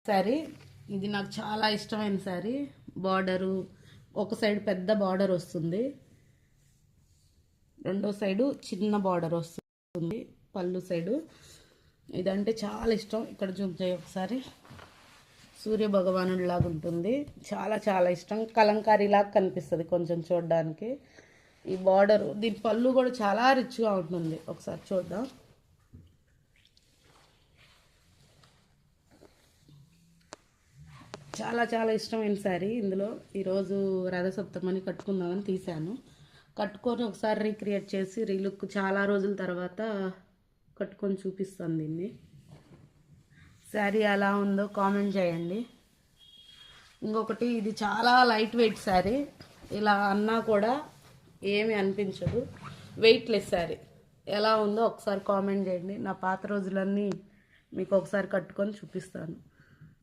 శారీ ఇది నాకు చాలా ఇష్టమైన శారీ. బార్డరు ఒక సైడ్ పెద్ద బార్డర్ వస్తుంది, రెండో సైడు చిన్న బార్డర్ వస్తుంది పళ్ళు సైడు. ఇదంటే చాలా ఇష్టం. ఇక్కడ జూమ్ చేయి ఒకసారి. సూర్య భగవానుడి లాగా ఉంటుంది, చాలా చాలా ఇష్టం. కలంకారీ లాగా కనిపిస్తుంది కొంచెం చూడడానికి. ఈ బార్డరు, దీని పళ్ళు కూడా చాలా రిచ్గా ఉంటుంది. ఒకసారి చూద్దాం. చాలా చాలా ఇష్టమైన శారీ. ఇందులో ఈరోజు రథసప్తమని కట్టుకుందామని తీశాను. కట్టుకొని ఒకసారి రీక్రియేట్ చేసి రీలుక్ చాలా రోజుల తర్వాత కట్టుకొని చూపిస్తాను దీన్ని. శారీ ఎలా ఉందో కామెంట్ చేయండి. ఇంకొకటి, ఇది చాలా లైట్ వెయిట్ శారీ. ఇలా అన్నా కూడా ఏమి అనిపించదు, వెయిట్లెస్ శారీ. ఎలా ఉందో ఒకసారి కామెంట్ చేయండి. నా పాత రోజులన్నీ మీకు ఒకసారి కట్టుకొని చూపిస్తాను.